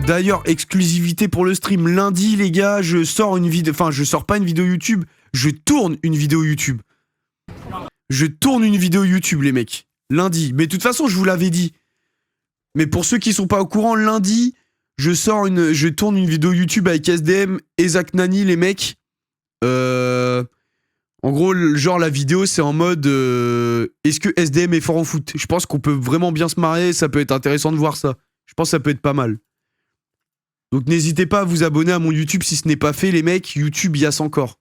D'ailleurs, exclusivité pour le stream. Lundi, les gars, je sors une vidéo... Enfin, je sors pas une vidéo YouTube, je tourne une vidéo YouTube. Je tourne une vidéo YouTube, les mecs. Lundi. Mais de toute façon, je vous l'avais dit. Mais pour ceux qui sont pas au courant, lundi, je tourne une vidéo YouTube avec SDM et Zach Nani, les mecs. En gros, genre, la vidéo, c'est en mode... est-ce que SDM est fort en foot? Je pense qu'on peut vraiment bien se marrer, ça peut être intéressant de voir ça. Je pense que ça peut être pas mal. Donc n'hésitez pas à vous abonner à mon YouTube si ce n'est pas fait, les mecs. YouTube Yass Encore.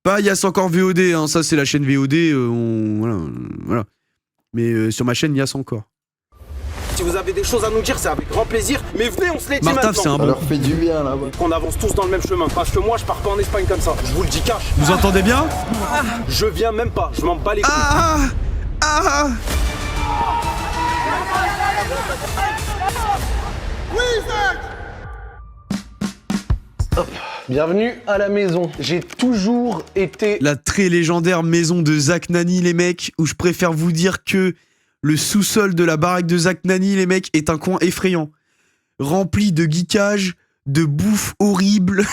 Pas Yass Encore VOD, hein, ça c'est la chaîne VOD, voilà. Mais sur ma chaîne Yass Encore. Si vous avez des choses à nous dire, c'est avec grand plaisir. Mais venez, on se les dit Martaf, c'est maintenant. un bon. Ça leur fait du bien là-bas. Qu'on avance tous dans le même chemin. Parce que moi, je pars pas en Espagne comme ça. Je vous le dis cash. Vous entendez bien? Je viens même pas. Je m'en bats les couilles. Bienvenue à la maison. J'ai toujours été... La très légendaire maison de Zach Nani, les mecs, où je préfère vous dire que le sous-sol de la baraque de Zach Nani, les mecs, est un coin effrayant. Rempli de geekage, de bouffe horrible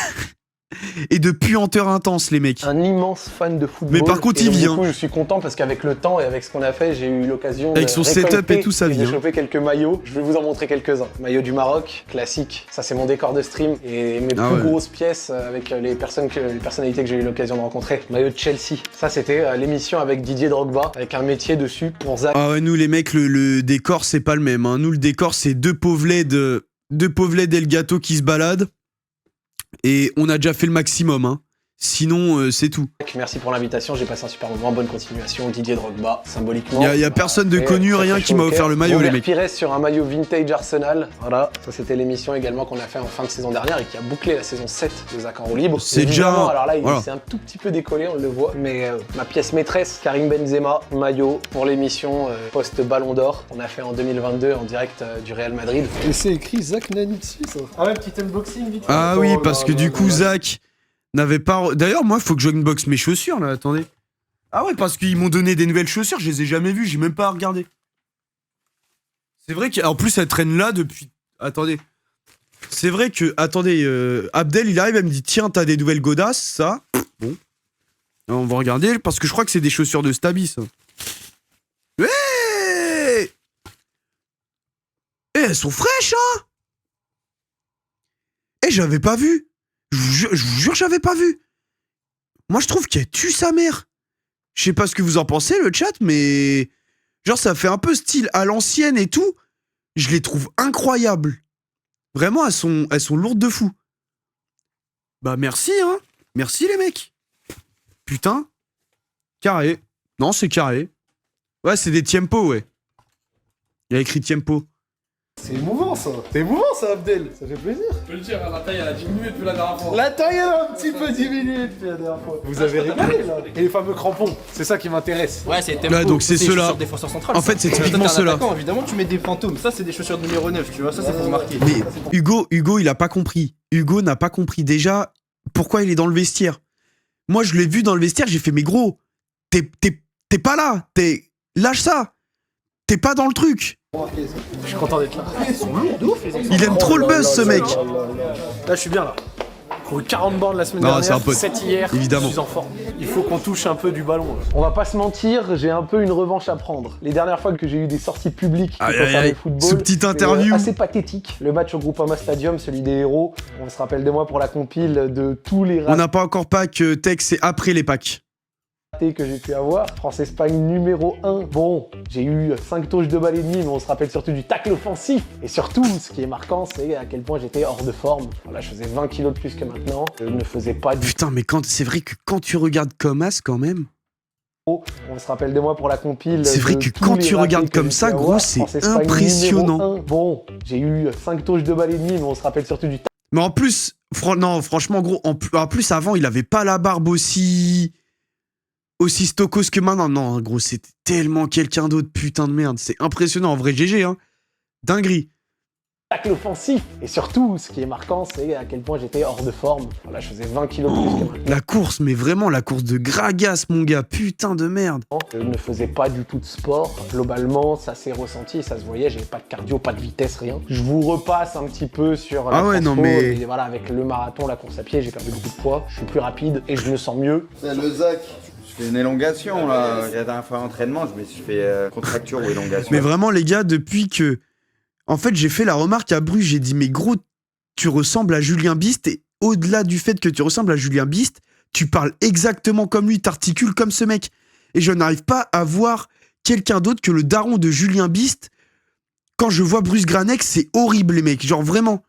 et de puanteur intense, les mecs. Un immense fan de football. Mais par contre, et il donc, vient. Du coup, je suis content parce qu'avec le temps et avec ce qu'on a fait, j'ai eu l'occasion Avec son setup et tout, ça vient. J'ai chopé quelques maillots. Je vais vous en montrer quelques-uns. Maillot du Maroc, classique. Ça, c'est mon décor de stream. Et mes plus grosses pièces avec les personnalités que j'ai eu l'occasion de rencontrer. Maillot de Chelsea. Ça, c'était l'émission avec Didier Drogba, avec un métier dessus pour Zach. Ah ouais, nous, les mecs, le décor, c'est pas le même. Hein. Nous, le décor, c'est deux pauvelets d'El Gato qui se baladent. Et on a déjà fait le maximum, hein. Sinon, c'est tout. Merci pour l'invitation, j'ai passé un super moment, bonne continuation, Didier Drogba, symboliquement. Y a personne de connu, rien qui m'a offert le maillot, les mecs. Pires sur un maillot vintage Arsenal, voilà. Ça, c'était l'émission également qu'on a fait en fin de saison dernière et qui a bouclé la saison 7 de Zach en roue libre. C'est déjà... Alors là, il voilà. s'est un tout petit peu décollé, on le voit. Mais ma pièce maîtresse, Karim Benzema, maillot pour l'émission post-Ballon d'Or qu'on a fait en 2022 en direct du Real Madrid. Et c'est écrit Zach Nani dessus, ça. Ah ouais, petit unboxing vite fait. Ah oui, parce que du coup, Zach n'avait pas... D'ailleurs, moi, il faut que je unbox mes chaussures, là, attendez. Ah ouais, parce qu'ils m'ont donné des nouvelles chaussures, je les ai jamais vues, j'ai même pas à regarder. C'est vrai qu'en plus, elles traînent là depuis... Attendez. C'est vrai que... Attendez, Abdel, il arrive, elle me dit, tiens, t'as des nouvelles godasses, ça. Bon. Alors, on va regarder, parce que je crois que c'est des chaussures de Stabby, ça. Ouais. Eh, elles sont fraîches, hein. Eh, j'avais pas vu. Je vous jure, j'avais pas vu. Moi, je trouve qu'elle tue sa mère. Je sais pas ce que vous en pensez, le chat, mais... Genre, ça fait un peu style à l'ancienne et tout. Je les trouve incroyables. Vraiment, elles sont lourdes de fou. Bah, merci, hein. Merci, les mecs. Putain. Carré. Non, c'est carré. Ouais, c'est des Tiempo, ouais. Il y a écrit Tiempo. C'est émouvant ça. C'est émouvant ça, Abdel. Ça fait plaisir. Je peux le dire, la taille elle a diminué depuis la dernière fois. La taille elle a un petit peu diminué depuis la dernière fois. Vous avez régalé là. Et les fameux crampons, c'est ça qui m'intéresse. Ouais, c'est tempo. Ouais, donc c'est ceux-là. Défenseur central. En fait, c'est typiquement ceux-là. Évidemment, tu mets des fantômes. Ça, c'est des chaussures numéro 9, tu vois. Ça, c'est pour marquer. Mais Hugo, il a pas compris. Hugo n'a pas compris déjà pourquoi il est dans le vestiaire. Moi, je l'ai vu dans le vestiaire, j'ai fait, mais gros, t'es pas là. Lâche ça. T'es pas dans le truc. Je suis content d'être là. Ils sont lourds de ouf, les Il aime trop le buzz, ce mec. Là, je suis bien là. Pour 40 bornes la semaine Non, dernière, c'est un pote. 7 hier, Évidemment. je suis en forme. Il faut qu'on touche un peu du ballon. Là. On va pas se mentir, j'ai un peu une revanche à prendre. Les dernières fois que j'ai eu des sorties publiques qui Aïe, aïe, concernaient aïe. le football, Ce petite c'est, interview. assez pathétique. Le match au Groupama Stadium, celui des héros. On se rappelle de moi pour la compile de tous les On n'a pas encore pack tech, c'est après les packs. ratés que j'ai pu avoir. France-Espagne numéro 1. Bon, j'ai eu 5 touches de balle et demi, mais on se rappelle surtout du tacle offensif. Et surtout, ce qui est marquant, c'est à quel point j'étais hors de forme. Voilà, je faisais 20 kilos de plus que maintenant. Je ne faisais pas du Putain, mais c'est vrai que quand tu regardes Comas, quand même... On se rappelle de moi pour la compile. C'est vrai de que tous quand les tu ratés regardes que comme j'ai ça, pu gros, avoir. c'est France-Espagne impressionnant. numéro 1. Bon, j'ai eu 5 touches de balle et demi, mais on se rappelle surtout du Mais en plus, non, franchement, gros, en plus, avant, il avait pas la barbe aussi stokos que maintenant. Non, gros, c'était tellement quelqu'un d'autre, putain de merde. C'est impressionnant, en vrai, GG, hein. Dinguerie. tacle offensif. Et surtout, ce qui est marquant, c'est à quel point j'étais hors de forme. Voilà, je faisais 20 kilos plus que maintenant. La course, mais vraiment, la course de Gragas, mon gars, putain de merde. Je ne faisais pas du tout de sport. Globalement, ça s'est ressenti, ça se voyait, j'avais pas de cardio, pas de vitesse, rien. Je vous repasse un petit peu sur la ouais, non, transfo, mais... et voilà, avec le marathon, la course à pied, j'ai perdu beaucoup de poids, je suis plus rapide et je me sens mieux. C'est le Zach. Je fais une élongation là. La dernière fois d'entraînement, je me suis fait contracture ou élongation. Mais vraiment, les gars, depuis que... En fait, j'ai fait la remarque à Bruges, j'ai dit, mais gros, tu ressembles à Julien Bist, et au-delà du fait que tu ressembles à Julien Bist, tu parles exactement comme lui, t'articules comme ce mec. Et je n'arrive pas à voir quelqu'un d'autre que le daron de Julien Bist. Quand je vois Bruce Graneck, c'est horrible, les mecs, genre vraiment.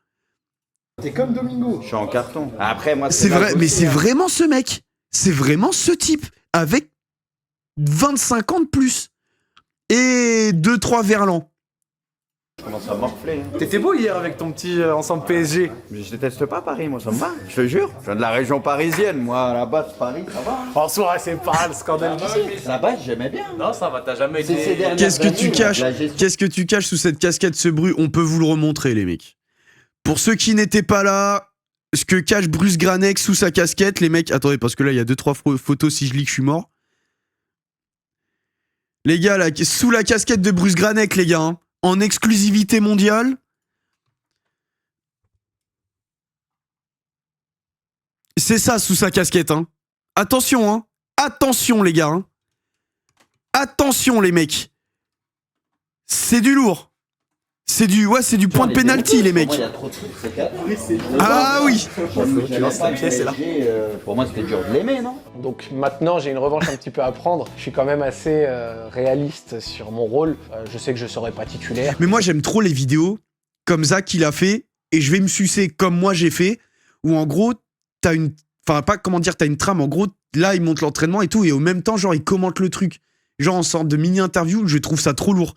T'es comme Domingo. Je suis en carton. Après, moi, C'est vrai, mais c'est hein. vraiment ce mec. C'est vraiment ce type, avec 25 ans de plus. Et 2-3 verlans. Je commence à morfler. Hein. T'étais beau hier avec ton petit ensemble PSG. Mais je déteste pas Paris, moi, ça me va. Je te jure. Je viens de la région parisienne. Moi, à la base, Paris, ça va. En soi, c'est pas le scandale d'ici. À la base, j'aimais bien. Non, ça va, t'as jamais C'est ces été. dernières Qu'est-ce que tu années, caches la gestion- Qu'est-ce que tu caches sous cette casquette, ce Bru? On peut vous le remontrer, les mecs. Pour ceux qui n'étaient pas là, ce que cache Bruce Graneck sous sa casquette, les mecs... Attendez, parce que là, il y a 2-3 photos, si je lis que je suis mort. Les gars, là, sous la casquette de Bruce Graneck, les gars, hein, en exclusivité mondiale... C'est ça, sous sa casquette, hein. Attention, hein. Attention, les gars, hein. Attention, les mecs. C'est du lourd. C'est du point de pénalty, les mecs. Pour moi, il y a trop de trucs, c'est clair. Ah oui. Tu lances ta pièce, c'est là. Pour moi, c'était dur de l'aimer, non? Donc maintenant, j'ai une revanche un petit peu à prendre. Je suis quand même assez réaliste sur mon rôle. Je sais que je serai pas titulaire. Mais moi, j'aime trop les vidéos comme Zach il a fait, et je vais me sucer comme moi j'ai fait, où en gros, t'as une... Enfin, pas comment dire, t'as une trame. En gros, là, il monte l'entraînement et tout, et au même temps, genre, il commente le truc. Genre, en sorte de mini-interview, je trouve ça trop lourd.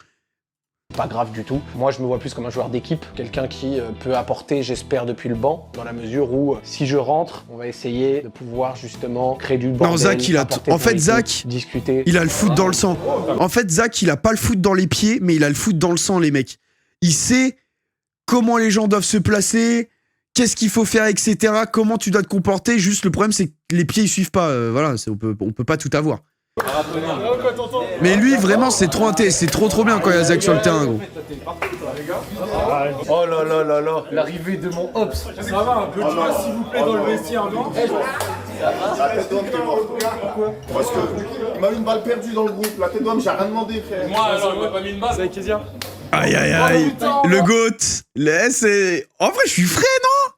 Pas grave du tout. Moi, je me vois plus comme un joueur d'équipe, quelqu'un qui peut apporter, j'espère, depuis le banc, dans la mesure où, si je rentre, on va essayer de pouvoir justement créer du bordel. Non, Zach, il a... apporter En pour fait, l'équipe, Zach, discuter. il a le foot dans le sang. En fait, Zach, il a pas le foot dans les pieds, mais il a le foot dans le sang, les mecs. Il sait comment les gens doivent se placer, qu'est-ce qu'il faut faire, etc. Comment tu dois te comporter. Juste, le problème, c'est que les pieds, ils suivent pas. Voilà, on peut pas tout avoir. Mais lui, vraiment, c'est trop bien quand il y a Zach sur le terrain, gros. Oh là là là là, l'arrivée de mon Ops. Ça va un peu de joie, s'il vous plaît, dans le vestiaire, non? Parce que il m'a eu une balle perdue dans le groupe, la tête d'homme, j'ai rien demandé, frère. Moi, ça m'a pas mis une balle. C'est avec Kezia. Aïe, aïe, aïe. Le GOAT. C'est... En vrai, je suis frais, non?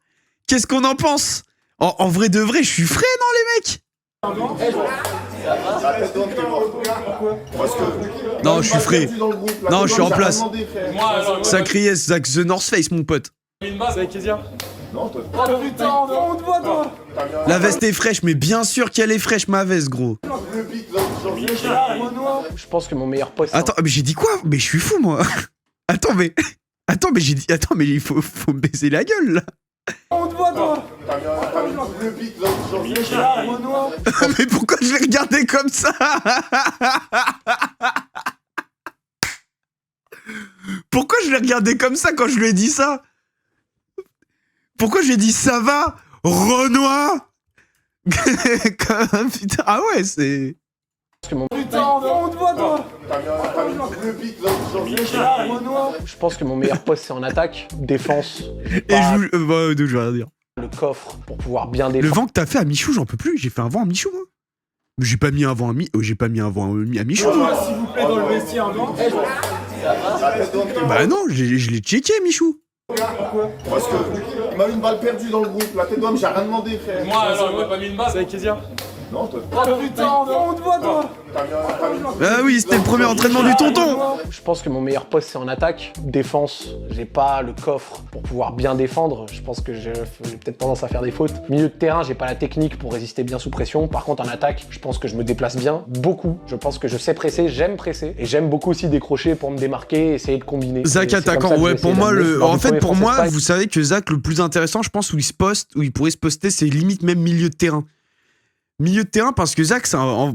Qu'est-ce qu'on en pense? En vrai de vrai, je suis frais, non, les mecs? La tête d'homme, t'es mort. Parce que Non, je suis frais. Non, je suis en place. Moi, Sacré yes, Zach The North Face, mon pote. mis une balle. C'est avec Kezia. Non, toi. Oh putain, on te voit, toi. La veste est fraîche, mais bien sûr qu'elle est fraîche, ma veste, gros. Le beat, là, Je pense que mon meilleur poste... Attends, mais j'ai dit quoi? Mais je suis fou, moi. Attends, mais j'ai dit... Attends, mais il faut me baiser la gueule, là. On te voit, toi. le beat, là, Mais pourquoi je l'ai regardé comme ça? Pourquoi je l'ai regardé comme ça quand je lui ai dit ça? Pourquoi je lui ai dit ça va, Renoir? Putain, ah ouais, c'est... Putain, on te voit, toi. le beat, là, Je pense que mon meilleur poste, c'est en attaque. Défense. J'ai Et pas je vous... bah, je vais rien dire. le coffre pour pouvoir bien Le défendre. vent que t'as fait à Michou, j'en peux plus. J'ai fait un vent à Michou, moi. Mais j'ai pas mis un vent à j'ai pas mis un vent à Michou. S'il vous plaît, dans le vestiaire, non? la tête d'homme, t'es mort. Bah non, je l'ai checké, Michou. Parce que il m'a eu une balle perdue dans le groupe, la tête d'homme, j'ai rien demandé, frère. Moi, ça m'a pas mis une balle. C'est avec Kezia. Non, toi. Oh putain, on te voit, toi. Ah oui, c'était le premier entraînement du tonton. Je pense que mon meilleur poste, c'est en attaque. Défense, j'ai pas le coffre pour pouvoir bien défendre. Je pense que j'ai peut-être tendance à faire des fautes. Milieu de terrain, j'ai pas la technique pour résister bien sous pression. Par contre, en attaque, je pense que je me déplace bien, beaucoup. Je pense que je sais presser, j'aime presser. Et j'aime beaucoup aussi décrocher pour me démarquer, essayer de combiner. Zach Et c'est comme attaquant, ça que je ouais, vais pour essayer moi, d'amener lors en du fait, premier pour Français moi, Sprite. vous savez que Zach, le plus intéressant, je pense, où il se poste, où il pourrait se poster, c'est limite même milieu de terrain. Milieu de terrain, parce que Zach,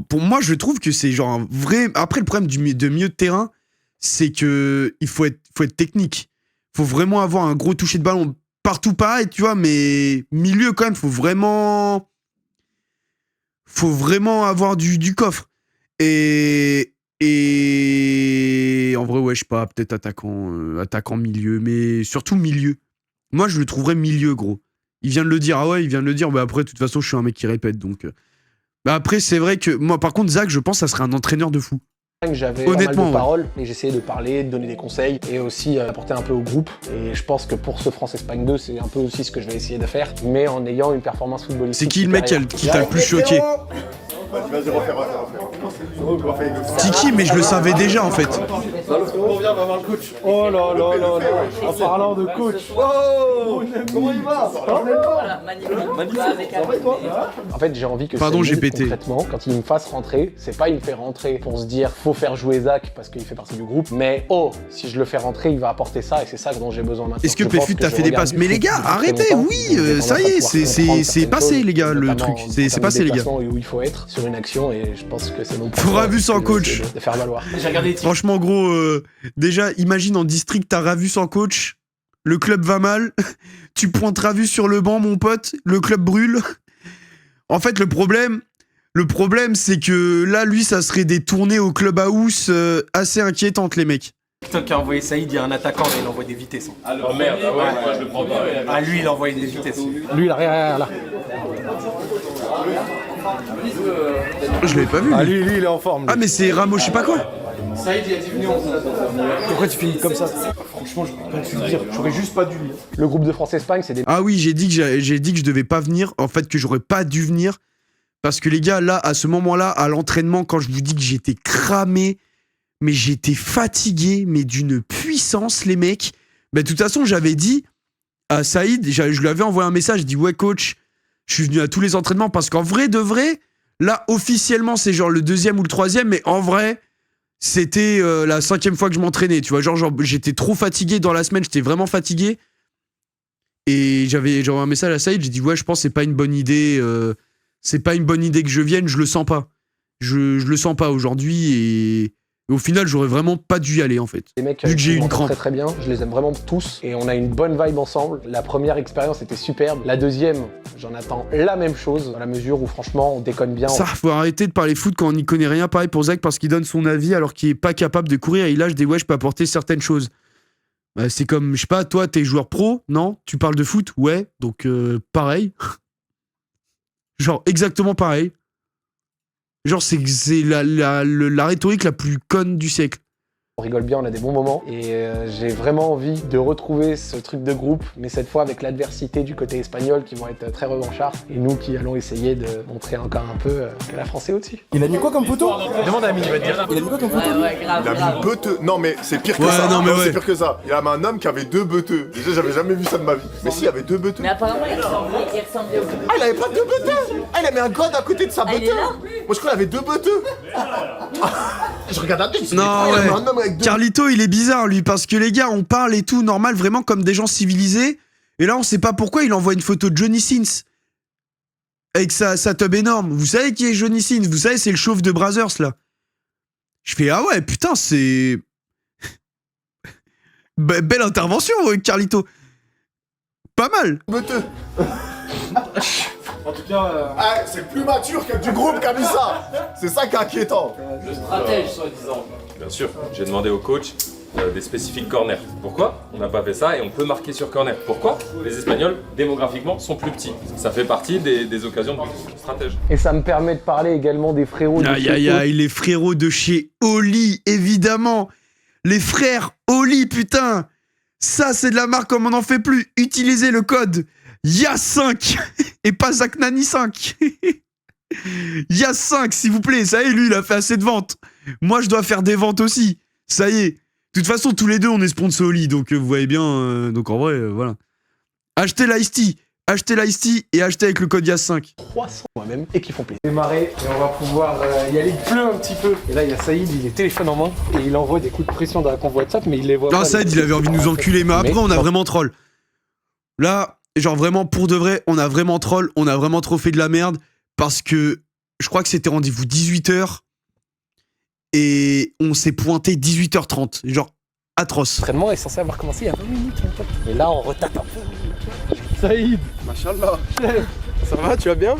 pour moi, je trouve que c'est genre un vrai... Après, le problème de milieu de terrain, c'est que il faut être technique. faut vraiment avoir un gros toucher de ballon. Partout pareil, tu vois, mais milieu quand même, faut vraiment avoir du coffre. Et en vrai, ouais, je sais pas, peut-être attaquant milieu, mais surtout milieu. Moi, je le trouverais milieu, gros. Il vient de le dire, ah ouais, il vient de le dire, bah après, de toute façon, je suis un mec qui répète, donc... Bah après, c'est vrai que, moi, par contre, Zach, je pense que ça serait un entraîneur de fou. J'avais pas mal de paroles et j'essayais de parler, de donner des conseils et aussi apporter un peu au groupe. Et je pense que pour ce France-Espagne 2, c'est un peu aussi ce que je vais essayer de faire, mais en ayant une performance footballistique. C'est qui le mec qui t'a le plus choqué? Vas-y, refais. Tiki, mais je le savais déjà en fait. On vient d'avoir le coach. Oh là là là là. En parlant de coach. Oh, comment il va? En fait, j'ai envie que Pardon, j'ai pété. Concrètement, quand il me fasse rentrer, c'est pas il me fait rentrer pour se dire faut faire jouer Zach parce qu'il fait partie du groupe, mais si je le fais rentrer, il va apporter ça et c'est ça dont j'ai besoin maintenant. Est-ce que Péfut t'a fait des passes? Mais les gars, arrêtez, oui, ça y est, c'est passé les gars, le truc, c'est passé les gars. Où il faut être sur une action et je pense que c'est mon pour Ravu sans coach. De faire valoir. Franchement gros, déjà imagine en district t'as Ravu sans coach, le club va mal, tu pointes Ravu sur le banc mon pote, le club brûle. En fait le problème c'est que là lui ça serait des tournées au clubhouse assez inquiétantes les mecs. TikTok qui a envoyé Saïd, il y a un attaquant et il envoie des vitesses. Oh merde, ah ouais, moi je le prends pas. Ouais. Ah lui il a envoyé des vitesses. Lui là, là. Je l'avais pas vu. Ah lui il est en forme. Ah mais c'est Ramos je sais pas quoi. Saïd il a dit venez on se... Pourquoi tu finis comme ça? Franchement je peux pas te le dire, j'aurais juste pas dû lire. Le groupe de France-Espagne c'est des... Ah oui j'ai dit que je devais pas venir, en fait que j'aurais pas dû venir. Parce que les gars là à ce moment-là à l'entraînement quand je vous dis que j'étais cramé, mais j'étais fatigué mais d'une puissance les mecs. Bah de toute façon j'avais dit à Saïd, je lui avais envoyé un message, je dis ouais coach, je suis venu à tous les entraînements parce qu'en vrai de vrai, là officiellement c'est genre le 2e ou le 3e, mais en vrai c'était la 5e fois que je m'entraînais, tu vois, genre j'étais trop fatigué dans la semaine, j'étais vraiment fatigué et j'avais un message à Saïd, j'ai dit ouais je pense que c'est pas une bonne idée, que je vienne, je le sens pas, je le sens pas aujourd'hui et au final j'aurais vraiment pas dû y aller en fait. Les mecs, vu que j'ai une crampe. Très très bien, je les aime vraiment tous et on a une bonne vibe ensemble. La première expérience était superbe, la deuxième j'en attends la même chose dans la mesure où franchement on déconne bien. Ça faut arrêter de parler foot quand on n'y connaît rien, pareil pour Zach parce qu'il donne son avis alors qu'il est pas capable de courir et il lâche des ouais je peux apporter certaines choses. Bah, c'est comme je sais pas toi t'es joueur pro, non? Tu parles de foot? Ouais, donc pareil. Genre exactement pareil. Genre c'est la rhétorique la plus conne du siècle. On rigole bien, on a des bons moments et j'ai vraiment envie de retrouver ce truc de groupe, mais cette fois avec l'adversité du côté espagnol qui vont être très revanchards et nous qui allons essayer de montrer encore un peu que la France est au-dessus. Il a mis quoi comme photo? Demande à Amine, il va te dire. Il a mis quoi comme photo? Il a mis beuteux. Non mais c'est pire que ça. Non, mais c'est pire que ça. Il y a un homme qui avait 2 beuteux. Déjà j'avais jamais vu ça de ma vie. Mais si, il y avait 2 beuteux. Mais apparemment, il ressemblait au... Ah, il avait pas 2 beuteux. Ah, il a mis un god à côté de sa beuteux. Moi je crois qu'il avait 2 beuteux. Je regarde un truc. Non ouais. Carlito il est bizarre lui parce que les gars on parle et tout normal vraiment comme des gens civilisés et là on sait pas pourquoi il envoie une photo de Johnny Sins avec sa tub énorme. Vous savez qui est Johnny Sins? Vous savez c'est le chauve de Brazzers là. Je fais ah ouais putain c'est belle intervention Carlito. Pas mal. Beuteux. En tout cas... Ah, c'est le plus mature du groupe qui a mis ça. C'est ça qui est inquiétant. Le stratège, soi-disant. Bien sûr, j'ai demandé au coach des spécifiques corners. Pourquoi on n'a pas fait ça et on peut marquer sur corner? Pourquoi? Les Espagnols, démographiquement, sont plus petits. Ça fait partie des occasions de stratège. Et ça me permet de parler également des frérots de Aïe, les frérots de chez Oli, évidemment. Les frères Oli, putain. Ça, c'est de la marque comme on n'en fait plus. Utilisez le code YA5 et pas Zaknani 5. YA5, s'il vous plaît. Ça y est, lui, il a fait assez de ventes. Moi, je dois faire des ventes aussi. Ça y est. De toute façon, tous les deux, on est sponsor Oli. Donc, vous voyez bien. Donc, en vrai, voilà. Achetez l'Ice-T. Achetez l'Ice-T et achetez avec le code YA5. 300 moi-même et qui font plaisir. Démarrer et on va pouvoir y aller. Il pleut un petit peu. Et là il y a Saïd, il est téléphone en main et il envoie des coups de pression dans la convoi WhatsApp mais il les voit pas. Non, Saïd, il avait envie de nous enculer. Mais après, on a vraiment troll. Là, genre vraiment, pour de vrai, on a vraiment troll. On a vraiment trop fait de la merde. Parce que je crois que c'était rendez-vous 18h. Et on s'est pointé 18h30. Genre, atroce. L'entraînement est censé avoir commencé il y a 20 minutes, mon pote. Et là, on retape un peu. Saïd. Machallah. Ça va, tu vas bien?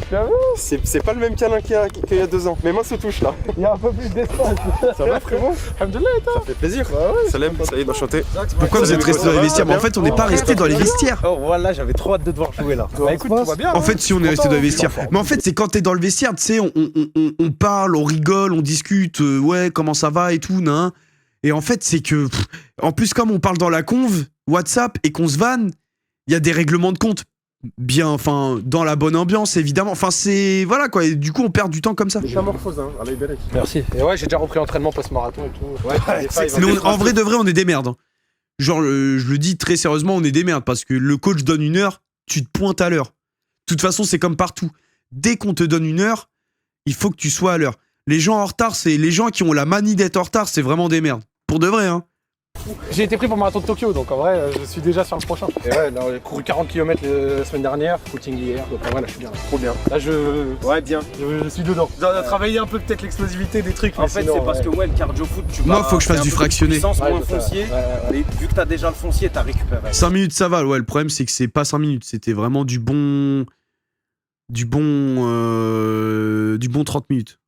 C'est pas le même câlin qu'il y a 2 ans. Mes mains se touchent là. Il y a un peu plus d'espace. Ça va frérot? Alhamdoulilah, et toi? Ça fait plaisir. Salem, Saïd, enchanté. Pourquoi vous êtes restés dans les vestiaires? Mais en fait, on n'est pas resté dans les vestiaires. Oh voilà, j'avais trop hâte de devoir jouer là. Bah écoute, tout va bien. En fait, si on est resté dans les vestiaires. Mais en fait, c'est quand t'es dans le vestiaire, tu sais, on parle, on rigole, on discute, ouais, comment ça va et tout, nan. Et en fait, c'est que, en plus, comme on parle dans la conve, WhatsApp, et qu'on se vanne, il y a des règlements de compte. Bien, enfin, dans la bonne ambiance, évidemment. Enfin, c'est. Voilà quoi, et du coup, on perd du temps comme ça. Métamorphose, hein. Allez, Belek. Merci. Et ouais, j'ai déjà repris l'entraînement post-marathon et tout. Ouais, Mais en vrai de vrai, on est des merdes. Hein. Genre, je le dis très sérieusement, on est des merdes parce que le coach donne 1 heure, tu te pointes à l'heure. De toute façon, c'est comme partout. Dès qu'on te donne 1 heure, il faut que tu sois à l'heure. Les gens en retard, c'est les gens qui ont la manie d'être en retard, c'est vraiment des merdes. Pour de vrai, hein. J'ai été pris pour le marathon de Tokyo, donc en vrai, je suis déjà sur le prochain. Et ouais, là, j'ai couru 40 km la semaine dernière, footing hier, donc ouais, là, je suis bien. Trop bien. Là, Ouais, bien. je suis dedans. On a travaillé un peu peut-être l'explosivité des trucs. En fait, c'est parce que ouais, le cardio foot, tu Moi, vas. faut que je fasse du fractionné. Puissance, Ouais, moins c'est ça. foncier. Ouais. Et vu que t'as déjà le foncier, t'as récupéré. 5 minutes, ça va. Ouais, le problème, c'est que c'est pas 5 minutes. C'était vraiment du bon 30 minutes.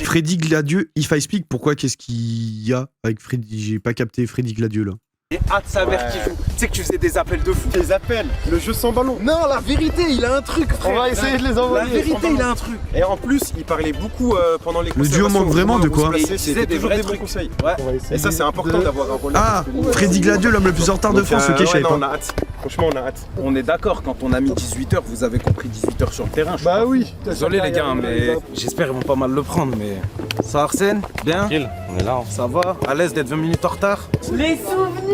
Freddy Gladieux, if I speak, pourquoi? Qu'est-ce qu'il y a avec Freddy? J'ai pas capté Freddy Gladieux là. Et hâte sa mère qui joue. Tu sais que tu faisais des appels de fou. Les appels, le jeu sans ballon. Non, la vérité, il a un truc, frère. On va essayer de les envoyer. La vérité, il a un truc. Et en plus, il parlait beaucoup pendant les conseils. duo manque vraiment de quoi? C'était des toujours vrais des bons trucs. conseils. Ouais. Et ça, c'est important d'avoir un relais. Ah, Freddy Gladieux, l'homme le plus en retard de France, ok, je savais on pas. a hâte. Franchement, on a hâte. On est d'accord, quand on a mis 18h, vous avez compris 18h sur le terrain. je Bah crois. oui. Désolé les gars, mais j'espère qu'ils vont pas mal le prendre, mais... Ça Arsène? Bien? On est là. Ça va? À l'aise d'être 20 minutes en retard? Les souvenirs.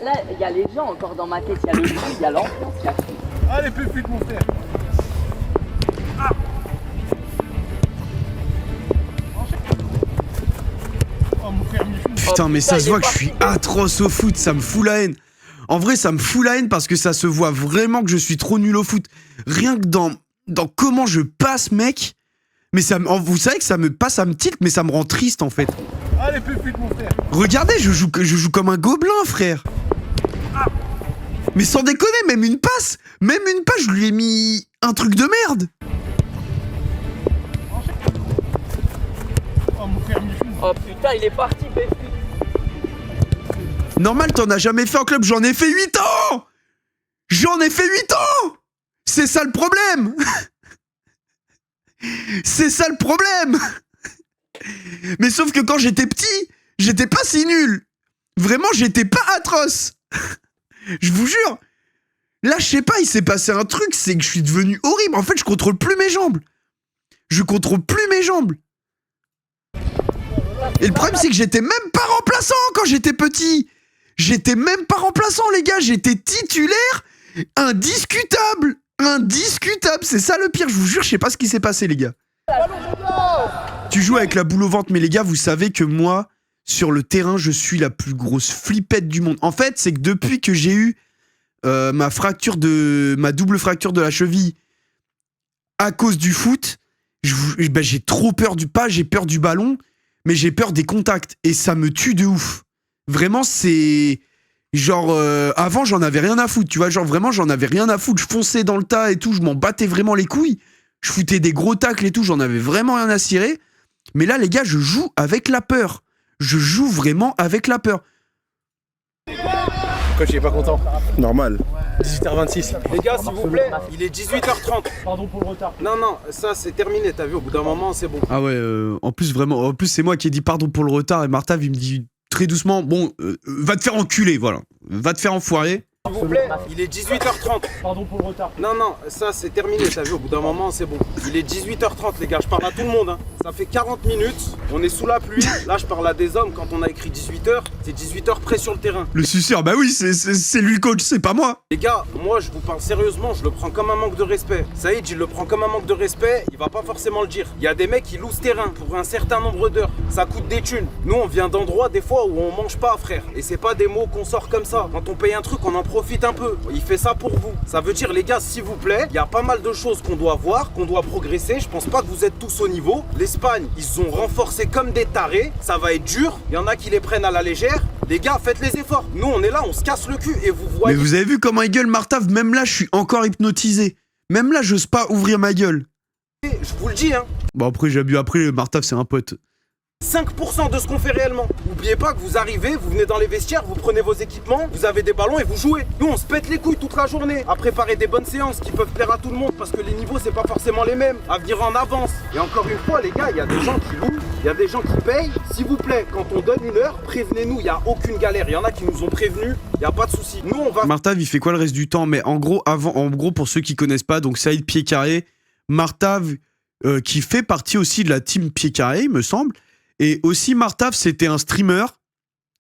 Là, il y a les gens encore dans ma tête. Il y a le bruit, il y a l'ambiance, il y a tout. Allez, plus vite, mon frère. Putain, mais ça se voit que je suis atroce au foot, ça me fout la haine. En vrai, ça me fout la haine parce que ça se voit vraiment que je suis trop nul au foot. Rien que dans comment je passe, mec. Mais ça, vous savez que ça me tilte, mais ça me rend triste en fait. Allez, plus vite, mon frère. Regardez, je joue comme un gobelin, frère. Mais sans déconner, même une passe, je lui ai mis un truc de merde. Oh putain, il est parti, Béfi. Normal, t'en as jamais fait en club, j'en ai fait 8 ans. J'en ai fait 8 ans. C'est ça le problème. C'est ça le problème. Mais sauf que quand j'étais petit, j'étais pas si nul. Vraiment, j'étais pas atroce. Je vous jure. Là, je sais pas, il s'est passé un truc, c'est que je suis devenu horrible. En fait, je contrôle plus mes jambes. Je contrôle plus mes jambes. Et le problème, c'est que j'étais même pas remplaçant quand j'étais petit. J'étais même pas remplaçant, les gars. J'étais titulaire indiscutable. Indiscutable. C'est ça le pire, je vous jure, je sais pas ce qui s'est passé, les gars. Tu joues avec la boule au ventre, mais les gars, vous savez que moi, sur le terrain, je suis la plus grosse flippette du monde. En fait, c'est que depuis que j'ai eu ma double fracture de la cheville à cause du foot, j'ai trop peur j'ai peur du ballon, mais j'ai peur des contacts et ça me tue de ouf. Vraiment, c'est genre avant j'en avais rien à foutre, tu vois, genre vraiment j'en avais rien à foutre, je fonçais dans le tas et tout, je m'en battais vraiment les couilles, je foutais des gros tacles et tout, j'en avais vraiment rien à cirer. Mais là les gars, je joue avec la peur. Je joue vraiment avec la peur. Coach, il est pas content. Normal. 18h26. Les gars, s'il vous plaît, il est 18h30. Pardon pour le retard. Non, non, ça c'est terminé, t'as vu, au bout d'un moment, c'est bon. Ah ouais, en plus c'est moi qui ai dit pardon pour le retard et Martha il me dit très doucement, bon, va te faire enculer, voilà. Va te faire enfoirer. S'il vous plaît, il est 18h30. Pardon pour le retard. Non, non, ça c'est terminé, t'as vu, au bout d'un moment, c'est bon. Il est 18h30, les gars, je parle à tout le monde, hein. Ça fait 40 minutes, on est sous la pluie. Là, je parle à des hommes, quand on a écrit 18h, c'est 18h près sur le terrain. Le suceur, bah oui, c'est lui le coach, c'est pas moi. Les gars, moi je vous parle sérieusement, je le prends comme un manque de respect. Saïd, il le prend comme un manque de respect, il va pas forcément le dire. Il y a des mecs qui louent ce terrain pour un certain nombre d'heures. Ça coûte des thunes. Nous, on vient d'endroits des fois où on mange pas, frère. Et c'est pas des mots qu'on sort comme ça. Quand on paye un truc, on en profite un peu. Il fait ça pour vous. Ça veut dire, les gars, s'il vous plaît, il y a pas mal de choses qu'on doit voir, qu'on doit progresser. Je pense pas que vous êtes tous au niveau. Laissez l'Espagne, ils ont renforcé comme des tarés. Ça va être dur. Il y en a qui les prennent à la légère. Les gars, faites les efforts. Nous, on est là, on se casse le cul et vous voyez. Mais vous avez vu comment il gueule Martav? Même là, je suis encore hypnotisé. Même là, j'ose pas ouvrir ma gueule. Je vous le dis, hein. Bon, après, j'ai bu. Après, Martav, c'est un pote. 5% de ce qu'on fait réellement. N'oubliez pas que vous arrivez, vous venez dans les vestiaires, vous prenez vos équipements, vous avez des ballons et vous jouez. Nous, on se pète les couilles toute la journée à préparer des bonnes séances qui peuvent plaire à tout le monde parce que les niveaux, c'est pas forcément les mêmes. À venir en avance. Et encore une fois, les gars, il y a des gens qui louent, il y a des gens qui payent. S'il vous plaît, quand on donne une heure, prévenez-nous, il n'y a aucune galère. Il y en a qui nous ont prévenus, il n'y a pas de souci. Nous, on va... Martav, il fait quoi le reste du temps? Mais en gros, pour ceux qui connaissent pas, donc Saïd Pied Carré, Martav, qui fait partie aussi de la team Pied Carré, il me semble. Et aussi, Martav, c'était un streamer,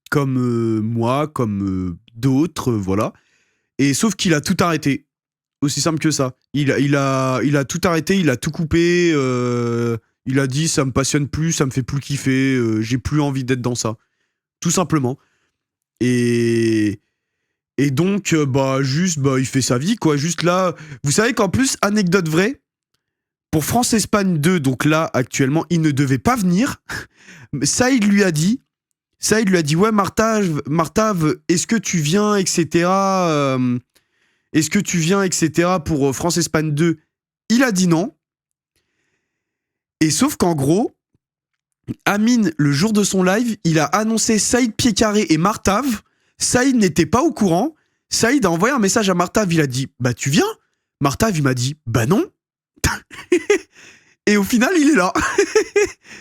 comme moi, comme d'autres, voilà. Et sauf qu'il a tout arrêté. Aussi simple que ça. Il a tout arrêté, il a tout coupé. Il a dit, ça me passionne plus, ça me fait plus kiffer, j'ai plus envie d'être dans ça. Tout simplement. Et donc, il fait sa vie, quoi. Juste là, vous savez qu'en plus, anecdote vraie, pour France-Espagne 2, donc là, actuellement, il ne devait pas venir. Saïd lui a dit, ouais, Martav, est-ce que tu viens, etc. Est-ce que tu viens, etc. pour France-Espagne 2? Il a dit non. Et sauf qu'en gros, Amine, le jour de son live, il a annoncé Saïd Pied Carré et Martav. Saïd n'était pas au courant. Saïd a envoyé un message à Martav, il a dit, bah tu viens? Martav, il m'a dit, bah non. Et au final, il est là.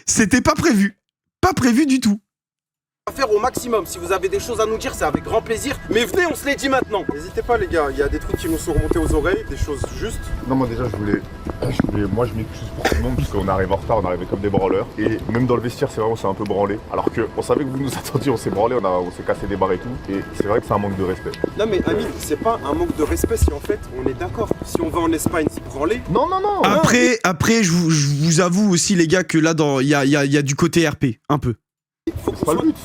C'était pas prévu. Pas prévu du tout. On va faire au maximum. Si vous avez des choses à nous dire, c'est avec grand plaisir. Mais venez, on se les dit maintenant. N'hésitez pas les gars, il y a des trucs qui nous sont remontés aux oreilles, des choses justes. Non, moi déjà, moi je m'excuse pour tout le monde parce qu'on arrive en retard, on arrivait comme des branleurs. Et même dans le vestiaire, c'est vrai, on s'est un peu branlé. Alors qu'on savait que vous nous attendiez, on s'est branlé, on s'est cassé des barres et tout. Et c'est vrai que c'est un manque de respect. Non mais Amine, c'est pas un manque de respect si en fait on est d'accord. Si on va en Espagne se branler. Non. Après, je vous avoue aussi, les gars, que là, il y a du côté RP, un peu. Faut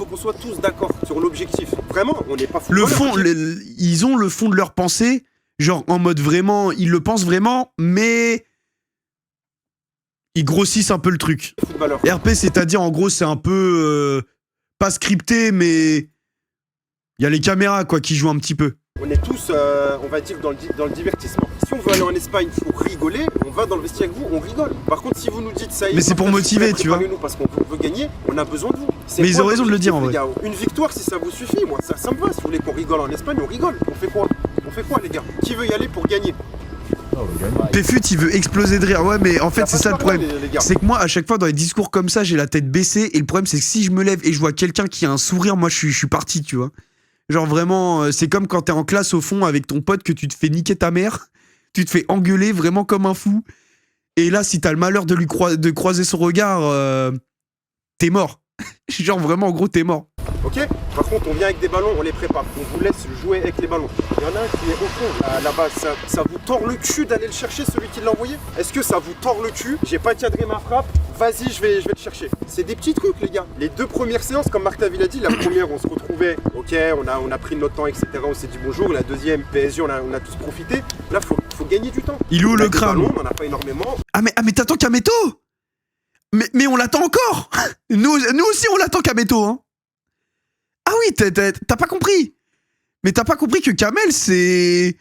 qu'on soit tous d'accord sur l'objectif. Vraiment, on n'est pas fous. Ils ont le fond de leur pensée, genre en mode vraiment, ils le pensent vraiment, mais ils grossissent un peu le truc. RP, c'est-à-dire en gros, c'est un peu pas scripté, mais il y a les caméras quoi qui jouent un petit peu. On est tous, on va dire, dans le divertissement. Si on veut aller en Espagne pour rigoler, on va dans le vestiaire avec vous, on rigole. Par contre, si vous nous dites ça y est, mais c'est pour motiver, tu vois. Parce qu'on veut gagner, on a besoin de vous. Mais ils ont raison de le dire en vrai. Une victoire, si ça vous suffit, moi, ça me va. Si vous voulez qu'on rigole en Espagne, on rigole. On fait quoi, les gars? Qui veut y aller pour gagner? Péfut, il veut exploser de rire. Ouais, mais en fait, c'est ça le problème. C'est que moi, à chaque fois, dans les discours comme ça, j'ai la tête baissée. Et le problème, c'est que si je me lève et je vois quelqu'un qui a un sourire, moi, je suis parti, tu vois. Genre vraiment, c'est comme quand t'es en classe au fond avec ton pote que tu te fais niquer ta mère. Tu te fais engueuler vraiment comme un fou. Et là, si t'as le malheur de croiser son regard, t'es mort. Genre vraiment, en gros, t'es mort. Ok? Par contre, on vient avec des ballons, on les prépare. On vous laisse jouer avec les ballons. Il y en a un qui est au fond, là-bas. Ça vous tord le cul d'aller le chercher, celui qui l'a envoyé? Est-ce que ça vous tord le cul? J'ai pas cadré ma frappe. Vas-y, je vais le chercher. C'est des petits trucs, les gars. Les deux premières séances, comme Marc Taville a dit, la première, on se retrouvait. Ok, on a pris notre temps, etc. On s'est dit bonjour. La deuxième, PSG, on a tous profité. Là, faut gagner du temps. Il est où le crâne? On en a pas énormément. Ah, mais t'attends Kameto? Mais on l'attend encore. Nous aussi, on l'attend Kameto, hein. Ah oui, t'as pas compris. Mais t'as pas compris que Kamel, c'est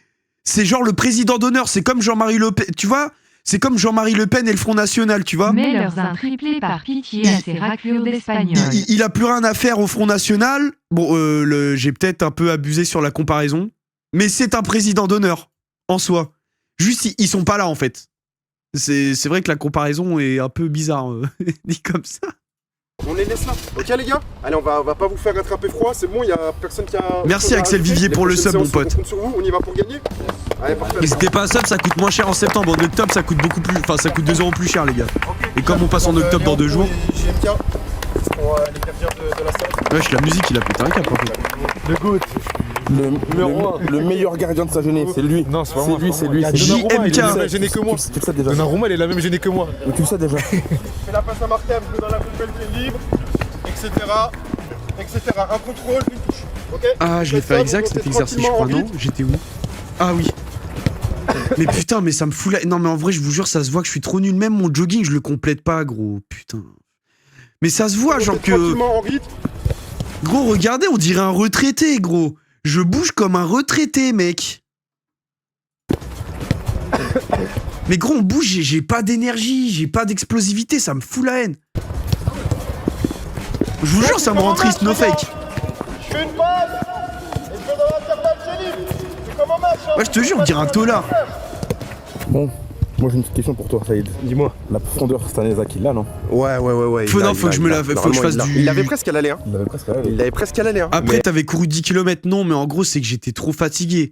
genre le président d'honneur. C'est comme Jean-Marie Le Pen, tu vois. C'est comme Jean-Marie Le Pen et le Front National, tu vois. Mais leurs un triplé par pitié à ces raclures d'Espagnols. Il a plus rien à faire au Front National. Bon, j'ai peut-être un peu abusé sur la comparaison. Mais c'est un président d'honneur, en soi. Juste, ils sont pas là, en fait. C'est vrai que la comparaison est un peu bizarre, dit comme ça. On les laisse là, ok les gars? Allez, on va pas vous faire attraper froid, c'est bon, il y a personne qui a... Merci Axel Vivier pour le sub, mon pote. On compte sur vous, on y va pour gagner. Allez, parfait. N'hésitez pas à sub, ça coûte moins cher en septembre. En octobre, ça coûte beaucoup plus... Enfin, ça coûte 2 € plus cher, les gars. Et comme on passe en octobre dans 2 jours... JMK, pour les gardiens de la salle. Wesh, la musique, il a pété un câble. Le GOAT. Le meilleur gardien de sa jeunesse, c'est lui. Non, c'est pas moi. C'est lui. JMK. Il est la même gêné que moi. Tu le sais déjà. Donnarumma, il est la même gêné que moi. Tu le sais déjà. Fais la passe à Martin, dans la poubelle qui est libre, etc. Un contrôle, une touche. Ok? Ah, je l'ai fait avec Zach, cet exercice, je crois, non? J'étais où? Ah oui. Mais putain, mais ça me fout la... Non, mais en vrai, je vous jure, ça se voit que je suis trop nul. Même mon jogging, je le complète pas, gros. Putain. Mais ça se voit, genre que... Gros, regardez, on dirait un retraité, gros. Je bouge comme un retraité, mec. Mais gros, on bouge, j'ai pas d'énergie, j'ai pas d'explosivité, ça me fout la haine. Je vous jure, ça me rend triste, no fake. Je fais une passe et je vais dans l'intervalle, j'ai libre. C'est comme un match. Ouais, je te jure, on dirait un tolard. Bon, moi j'ai une petite question pour toi, Saïd. Dis-moi. La profondeur, c'est un Eza qui l'a, non? Ouais. Faut que je me lave, faut que je fasse du... Il avait presque à l'aller, hein. Il avait presque à l'aller, hein. Après, t'avais couru 10 km, non, mais en gros, c'est que j'étais trop fatigué.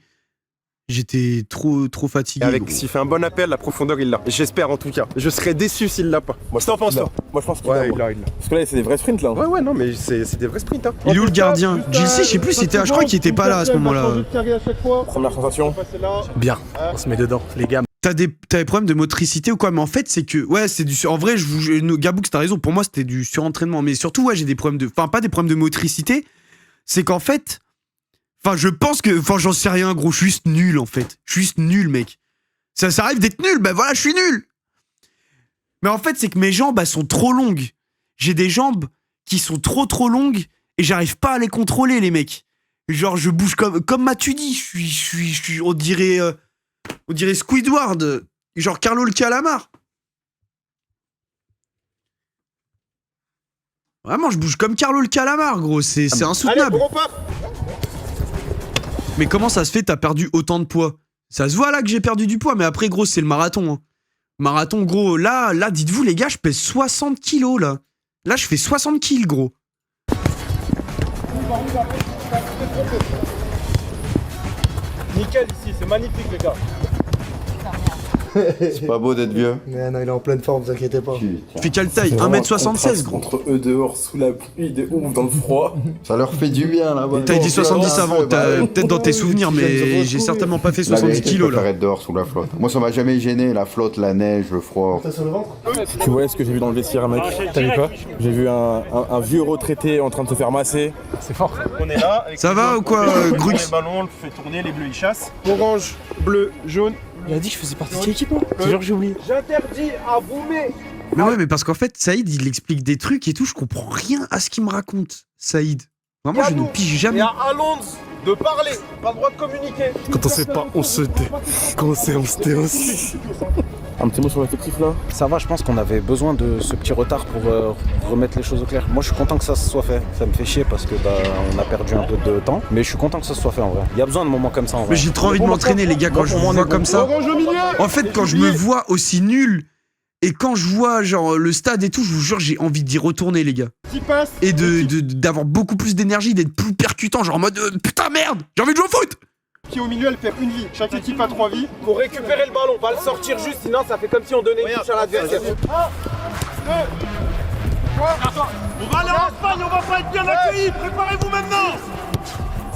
J'étais trop fatigué. Avec, s'il fait un bon appel, la profondeur, il l'a. J'espère en tout cas. Je serais déçu s'il l'a pas. Moi, T'en penses, toi? Moi, je pense qu'il l'a. Parce que là, c'est des vrais sprints, là. Ouais, non, mais c'est des vrais sprints, hein. Il est où le gardien? JC, je sais plus, je crois qu'il était pas là à ce moment-là. Première sensation. Bien, on se met dedans, les gars. T'as des problèmes de motricité ou quoi? Mais en fait, c'est que, ouais, c'est du... En vrai, Gaboux, t'as raison, pour moi, c'était du surentraînement. Mais surtout, ouais, j'ai des problèmes de... Enfin, pas des problèmes de motricité. C'est qu'en fait... Enfin, je pense que... Enfin, j'en sais rien, gros. Je suis juste nul, en fait. Je suis juste nul, mec. Ça arrive d'être nul. Ben voilà, je suis nul. Mais en fait, c'est que mes jambes, elles sont trop longues. J'ai des jambes qui sont trop longues et j'arrive pas à les contrôler, les mecs. Genre, je bouge comme Matuidi. Je suis... On dirait Squidward. Genre Carlo le calamar. Vraiment, je bouge comme Carlo le calamar, gros. C'est insoutenable. Allez, gros pas. Mais comment ça se fait, t'as perdu autant de poids? Ça se voit là que j'ai perdu du poids, mais après, gros, c'est le marathon. Hein. Marathon, gros, là, dites-vous, les gars, je pèse 60 kilos, là. Là, je fais 60 kilos, gros. Nickel ici, c'est magnifique, les gars. C'est pas beau d'être vieux. Mais non, il est en pleine forme, vous inquiétez pas. Tu fais quelle taille? 1m76, gros. Entre eux dehors, sous la pluie, de ouf, dans le froid. Ça leur fait du bien là-bas. T'as dit 70 avant, peut-être dans tes souvenirs, mais j'ai certainement pas fait 70 kilos là. Être dehors sous la flotte. Moi, ça m'a jamais gêné, la flotte, la neige, le froid. T'as sur le ventre? Tu vois ce que j'ai vu dans le vestiaire, mec? T'as vu quoi? J'ai vu un vieux retraité en train de se faire masser. C'est fort. On est là. Avec ça va ou quoi, Grux? Les ballons, on le fait tourner, les bleus ils chassent. Orange, bleu, jaune. Il a dit que je faisais partie de l'équipe, moi. C'est genre que j'ai oublié. J'interdis à Boumé. Mais ouais, mais parce qu'en fait, Saïd, il explique des trucs et tout, je comprends rien à ce qu'il me raconte, Saïd. Vraiment, je ne pige jamais. Et à Alonso de parler, pas le droit de communiquer. Quand on sait pas, on se tait. Quand on sait, on se tait aussi. Un petit mot sur l'effectif là? Ça va, je pense qu'on avait besoin de ce petit retard pour remettre les choses au clair. Moi, je suis content que ça se soit fait. Ça me fait chier parce que on a perdu un peu de temps, mais je suis content que ça se soit fait en vrai. Il y a besoin de moments comme ça en vrai. Mais j'ai trop envie de m'entraîner, les gars, quand je me vois comme ça. En fait, quand je me vois aussi nul et quand je vois genre le stade et tout, je vous jure, j'ai envie d'y retourner, les gars. Et d'avoir beaucoup plus d'énergie, d'être plus percutant, genre en mode putain merde, j'ai envie de jouer au foot. Qui au milieu, elle perd une vie. Chaque équipe a 3 vies. Pour récupérer le ballon, on va le sortir juste, sinon ça fait comme si on donnait une touche à l'adversaire. 1, 2, 3. On va aller en Espagne, on va pas être bien accueillis. Préparez-vous maintenant.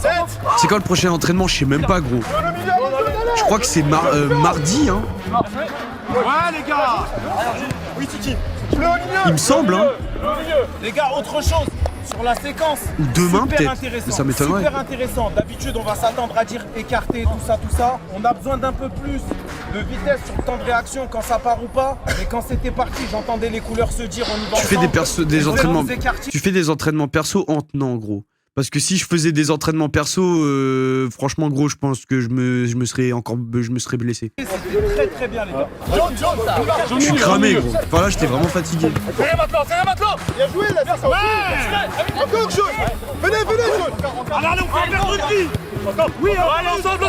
7. C'est quand le prochain entraînement? Je sais même pas, gros. Je crois que c'est mardi, hein. Ouais, les gars. Oui, Titi. Il me semble, hein. Les gars, autre chose. Sur la séquence, ou demain peut-être, mais ça m'étonnerait. Super intéressant, d'habitude on va s'attendre à dire écarter, tout ça. On a besoin d'un peu plus de vitesse sur le temps de réaction quand ça part ou pas. Mais quand c'était parti, j'entendais les couleurs se dire on y va Tu fais des entraînements perso en tenant, gros. Parce que si je faisais des entraînements perso, franchement gros, je pense que je me serais blessé. C'était très bien les gars. Je suis cramé, gros. Enfin là, j'étais vraiment fatigué. C'est maintenant. Bien joué là, c'est ça. Encore jaune. Venez, jaune. Allez, on fait perdre une vie. Oui, allez, ensemble.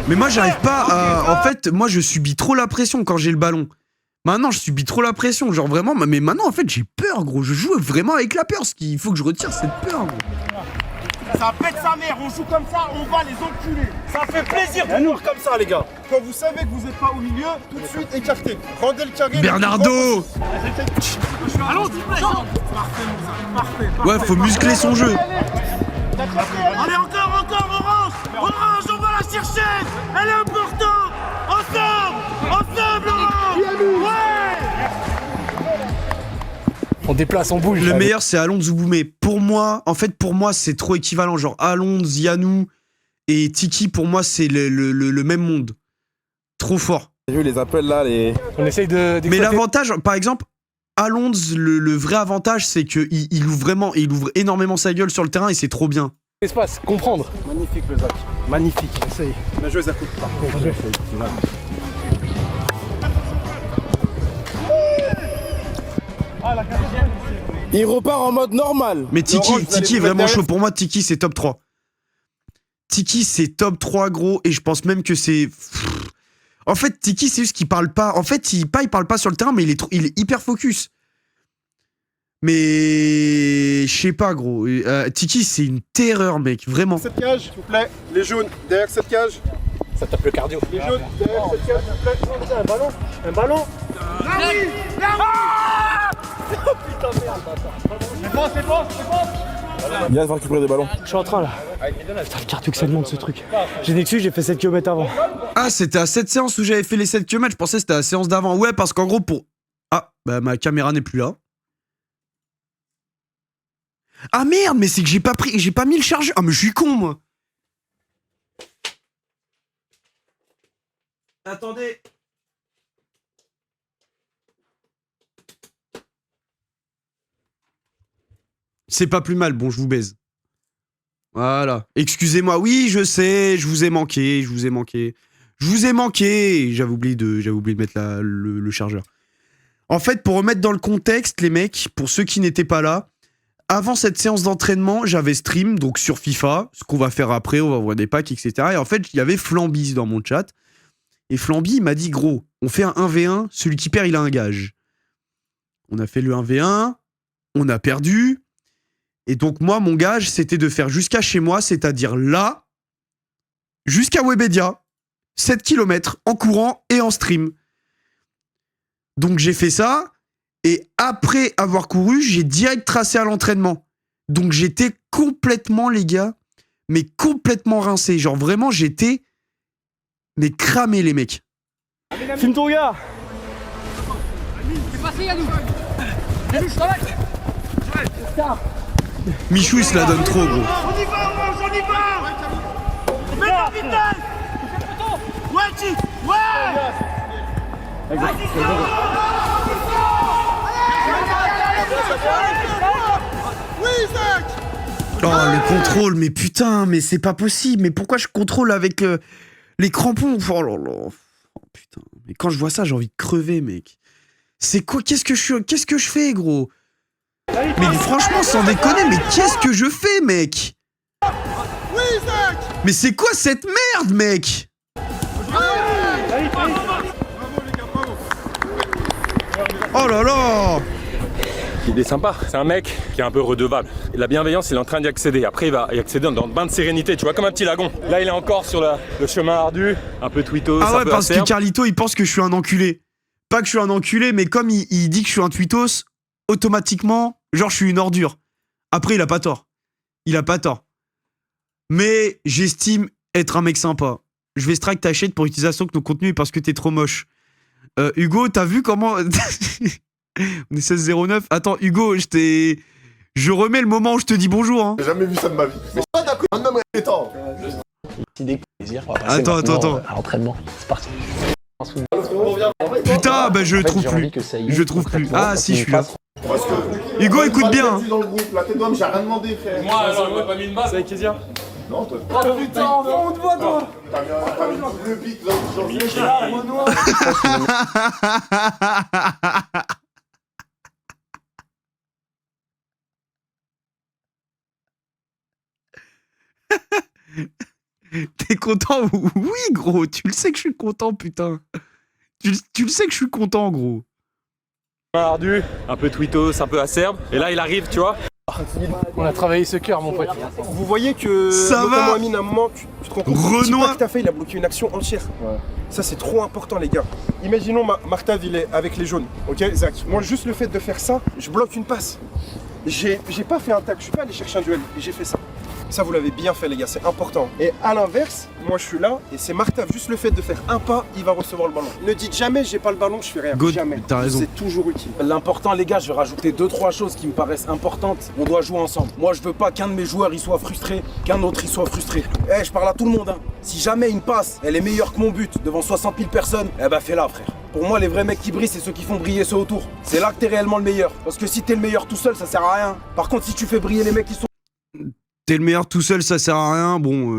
Mais moi, j'arrive pas à... En fait, moi, je subis trop la pression quand j'ai le ballon. Maintenant, je subis trop la pression, genre vraiment, mais maintenant, en fait, j'ai peur, gros. Je joue vraiment avec la peur, ce qu'il faut que je retire cette peur, gros. Ça pète sa mère, on joue comme ça, on va les enculer. Ça fait plaisir de jouer comme ça, les gars. Quand vous savez que vous n'êtes pas au milieu, tout de suite écartez. Rendez le carré. Bernardo. Allons, parfait. Ouais, faut muscler son jeu. Allez, encore, Orange, on va la chercher. Elle est importante. Ensemble, Orange. Ouais. On déplace, on bouge. Le meilleur, c'est Alonso Zouboumé. Pour moi, c'est trop équivalent. Genre Alonso, Yanou et Tiki, pour moi, c'est le même monde. Trop fort. J'ai vu les appels là, On essaye de. Mais l'avantage, par exemple, Alonso, le vrai avantage, c'est qu'il ouvre énormément sa gueule sur le terrain et c'est trop bien. Espace, comprendre. Magnifique le Zach. Magnifique, essaye. Bien joué Zach. Il repart en mode normal. Mais Tiki est vraiment chaud. Pour moi, Tiki, c'est top 3. Tiki, c'est top 3, gros. Et je pense même que c'est... En fait, Tiki, c'est juste qu'il parle pas. En fait, il parle pas sur le terrain, mais il est hyper focus. Mais... Je sais pas, gros. Tiki, c'est une terreur, mec. Vraiment. Cette cage, s'il vous plaît. Les jaunes, derrière cette cage. Ça tape le cardio. Les jaunes, derrière cette cage, s'il vous plaît. Un ballon. Là oui. Putain, merde, bâtard. C'est bon. Viens va récupérer des ballons. Je suis en train là. Putain, le cardio que ça demande ce truc. J'ai des j'ai fait 7 km avant. Ah, c'était à cette séance où j'avais fait les 7 km. Je pensais que c'était à la séance d'avant. Ouais, parce qu'en gros, pour... Ah, bah ma caméra n'est plus là. Ah merde, mais c'est que j'ai pas mis le chargeur. Ah, mais je suis con, moi. Attendez. C'est pas plus mal, bon, je vous baise. Voilà. Excusez-moi, oui, je sais, je vous ai manqué. J'avais oublié de mettre le chargeur. En fait, pour remettre dans le contexte, les mecs, pour ceux qui n'étaient pas là, avant cette séance d'entraînement, j'avais stream, donc sur FIFA, ce qu'on va faire après, on va voir des packs, etc. Et en fait, il y avait Flamby dans mon chat. Et Flamby, il m'a dit, gros, on fait un 1v1, celui qui perd, il a un gage. On a fait le 1v1, on a perdu. Et donc, moi, mon gage, c'était de faire jusqu'à chez moi, c'est-à-dire là, jusqu'à Webedia, 7 km en courant et en stream. Donc, j'ai fait ça. Et après avoir couru, j'ai direct tracé à l'entraînement. Donc, j'étais complètement, les gars, mais complètement rincé. Genre, vraiment, j'étais... Mais cramé, les mecs. Filme ton gars. C'est passé, Yannou. Yannou, je t'arrête. Michou, il se la donne trop, gros. On y va, on y va. Mets ta vitesse. Ouais, Chic. Ouais. Oui, Zach. Oh, le contrôle, mais putain, mais c'est pas possible. Mais pourquoi je contrôle avec les crampons? Oh là là. Oh putain. Mais quand je vois ça, j'ai envie de crever, mec. C'est quoi? Qu'est-ce que je fais, gros? Mais franchement, sans déconner, mais qu'est-ce que je fais, mec? Oui, Zach. Mais c'est quoi cette merde, mec? Oh là là. Il est sympa, c'est un mec qui est un peu redevable. Et la bienveillance, il est en train d'y accéder. Après, il va y accéder dans le bain de sérénité, tu vois, comme un petit lagon. Là, il est encore sur le chemin ardu, un peu tweetos. Ah ouais, parce que Carlito, il pense que je suis un enculé. Pas que je suis un enculé, mais comme il dit que je suis un tweetos, automatiquement, genre, je suis une ordure. Après, il a pas tort. Mais j'estime être un mec sympa. Je vais strike ta chaîne pour utilisation de nos contenus parce que t'es trop moche. Hugo, t'as vu comment... On est 16-09. Attends, Hugo, je remets le moment où je te dis bonjour. Hein. J'ai jamais vu ça de ma vie. Mais c'est pas d'accord, un homme répétant. Plaisir. Attends. À l'entraînement, c'est parti. Putain, bah je le trouve plus. Je le trouve plus. Ah si, je suis là. Hugo, écoute bien. Dans le groupe, là, t'es d'homme, j'ai rien demandé, frère. Moi, alors, il m'a pas mis une base. C'est avec Kezia. Non, toi. Oh putain, on te voit, toi. T'as mis le pic, là, sur le T'es content? Oui, gros. Tu le sais que je suis content, putain. Tu le sais que je suis content, gros. Ardu, un peu tweetos, un peu acerbe. Et là, il arrive, tu vois. On a travaillé ce cœur, mon pote. Vous voyez que ça va. à un moment, tu te rends compte Renoir que t'as fait, il a bloqué une action entière. Ouais. Ça c'est trop important les gars. Imaginons Martav il est avec les jaunes, ok Zach. Moi juste le fait de faire ça, je bloque une passe. J'ai pas fait un tac, je suis pas allé chercher un duel, j'ai fait ça. Ça, vous l'avez bien fait, les gars, c'est important. Et à l'inverse, moi, je suis là et c'est Martave. Juste le fait de faire un pas, il va recevoir le ballon. Ne dites jamais, j'ai pas le ballon, je fais rien. God, jamais. t'as raison. C'est toujours utile. L'important, les gars, je vais rajouter 2-3 choses qui me paraissent importantes. On doit jouer ensemble. Moi, je veux pas qu'un de mes joueurs il soit frustré, qu'un autre il soit frustré. Je parle à tout le monde. Hein. Si jamais une passe, elle est meilleure que mon but devant 60 000 personnes, fais-la, frère. Pour moi, les vrais mecs qui brillent, c'est ceux qui font briller ceux autour. C'est là que t'es réellement le meilleur. Parce que si t'es le meilleur tout seul, ça sert à rien. Par contre, si tu fais briller les mecs qui sont... T'es le meilleur tout seul, ça sert à rien. Bon,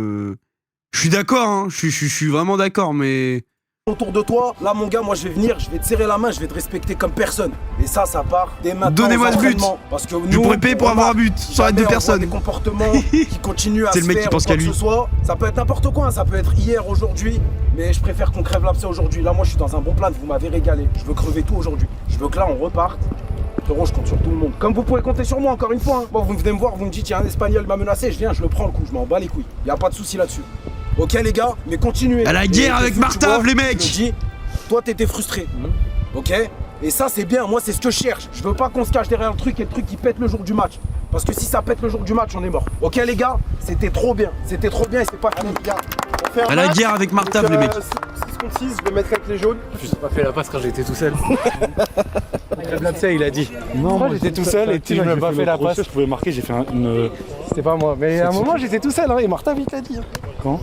je suis d'accord, hein. Je suis vraiment d'accord, mais... autour de toi, là mon gars, moi je vais venir, je vais te serrer la main, je vais te respecter comme personne. Et ça part dès maintenant. Donnez-moi ce but. Parce que je pourrais payer pour avoir un but, sans être deux personnes. Des comportements qui continuent à se c'est le mec faire qui pense qu'à lui. Ça peut être n'importe quoi, hein. Ça peut être hier, aujourd'hui. Mais je préfère qu'on crève l'abcès aujourd'hui. Là moi je suis dans un bon plan, vous m'avez régalé. Je veux crever tout aujourd'hui. Je veux que là on reparte. Frérot, je compte sur tout le monde. Comme vous pouvez compter sur moi encore une fois. Hein. Bon, vous venez me voir, vous me dites, il y a un Espagnol m'a menacé, je viens, je le prends le coup, je m'en bats les couilles. Y a pas de souci là-dessus. Ok les gars, mais continuez. À la guerre avec Martave, les mecs. Toi t'étais frustré, ok? Et ça c'est bien, moi c'est ce que je cherche. Je veux pas qu'on se cache derrière le truc et le truc qui pète le jour du match. Parce que si ça pète le jour du match, on est mort. Ok les gars, c'était trop bien et c'est pas fini. À la guerre avec Martave, les mecs. 6 contre 6, je vais mettre avec les jaunes. Je n'ai pas fait la passe quand j'étais tout seul. Il a dit. Non, moi j'étais tout seul et tu m'as pas fait la passe. Je pouvais marquer, j'ai fait une... C'était pas moi, mais à un moment j'étais tout seul, hein, et Martave il l'a dit. Hein. Quand